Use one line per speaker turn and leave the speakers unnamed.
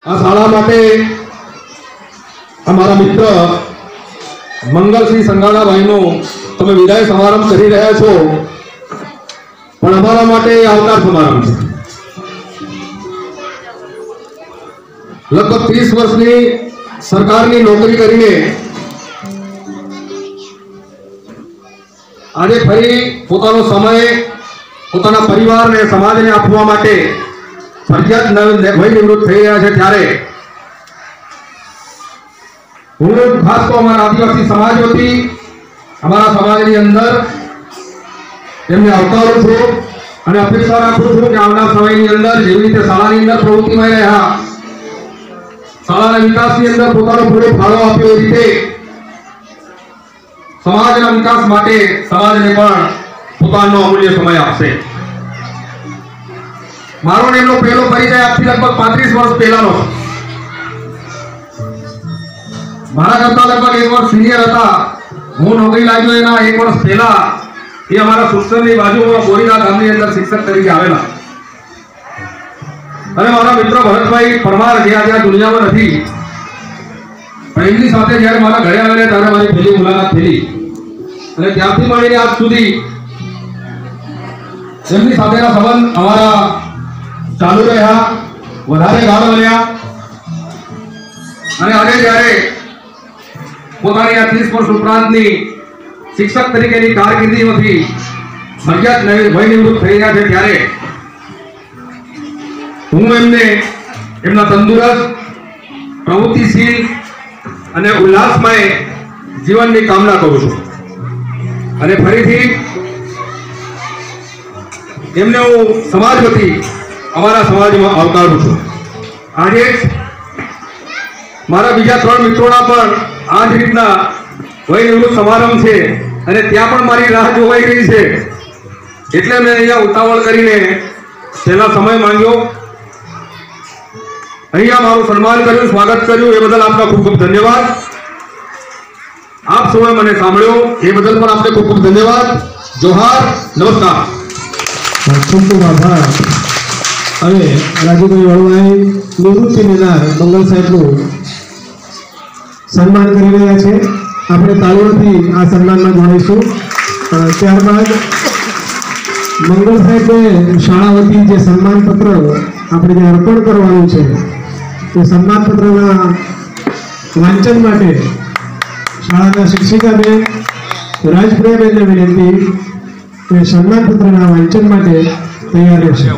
આ શાળા માટે અમારા મિત્ર મંગલસિંહ સંગાડાભાઈનો તમે વિદાય સમારંભ કરી રહ્યા છો, પણ અમારા માટે આવકાર સમારંભ છે। લગભગ 30 વર્ષની સરકારની નોકરી કરીને આજે ફરી પોતાનો સમય પોતાના પરિવાર અને સમાજને આપવા માટે ફરજિયાત વય નિવૃત્ત થઈ રહ્યા છે, ત્યારે હું ખાસ તો અમારા આદિવાસી સમાજ વતી અમારા સમાજની અંદર એમને આવકારું છું અને અપેક્ષા રાખું છું કે આવનાર સમયની અંદર જેવી રીતે શાળાની અંદર પ્રવૃત્તિમાં રહ્યા, શાળાના વિકાસની અંદર પોતાનો પૂરો ફાળો આપ્યો, એ રીતે સમાજના વિકાસ માટે સમાજને પણ પોતાનો અમૂલ્ય સમય આપશે। મારો એમનો પહેલો પરિચય આજથી લગભગ 35 વર્ષ પહેલાનો છે। મારા કરતા લગભગ 1 વર્ષ સિનિયર હતા। હું નોકરી લાગ્યો એના 1 વર્ષ પહેલા એ અમારા સુરસરની બાજુમાં બોરીના ગામની અંદર શિક્ષક તરીકે આવેલા, અને મારા મિત્ર ભરતભાઈ પરમાર જે આજે દુનિયામાં નથી, પણ એમની સાથે જ્યારે મારા ઘરે આવેલા ત્યારે મારી પહેલી મુલાકાત થયેલી, અને ત્યારથી મળીને આજ સુધી એમની સાથેના સંબંધ અમારા ચાલુ રહ્યા, વધારે ગાઢ બન્યા, અને આજે જ્યારે પોતાની આ 30 વર્ષ ઉપરાંતની શિક્ષક તરીકેની કારકિર્દીમાંથી ફરજિયાત વય નિવૃત્ત થઈ રહ્યા છે, ત્યારે હું એમને એમના તંદુરસ્ત, પ્રવૃત્તિશીલ અને ઉલ્લાસમય જીવનની કામના કરું છું, અને ફરીથી એમને હું સમાજ વતી અમારા સમાજમાં આવકારું છું। આજે મારા બીજા 3 મિત્રોના પણ આ જ રીતના વય નિવૃત્ત સમારંભ છે, અને ત્યાં પણ મારી રાહ જોવાઈ રહી છે, એટલે મેં અહીંયા ઉતાવળ કરીને પહેલા સમય માંગ્યો, અહીંયા મારું સન્માન કર્યું, સ્વાગત કર્યું, એ બદલ આપનો ખૂબ ખૂબ ધન્યવાદ। આપ સૌએ મને સાંભળ્યો એ બદલ પણ આપને ખૂબ ખૂબ ધન્યવાદ। જોહાર, નમસ્કાર।
ખૂબ ખૂબ આભાર। હવે રાજુભાઈ વળવાઈ નિવૃત્તિ લેનાર મંગલ સાહેબનું સન્માન કરી રહ્યા છે। આપણે તાળીઓથી આ સન્માનમાં જોડાઈશું। ત્યારબાદ મંગલ સાહેબને શાળા વતી જે સન્માન પત્ર આપણે જે અર્પણ કરવાનું છે, તે સન્માન પત્રના વાંચન માટે શાળાના શિક્ષિકાબેન રાજપ્રિયાબેનને વિનંતી કે સન્માન પત્રના વાંચન માટે તૈયાર રહેશે।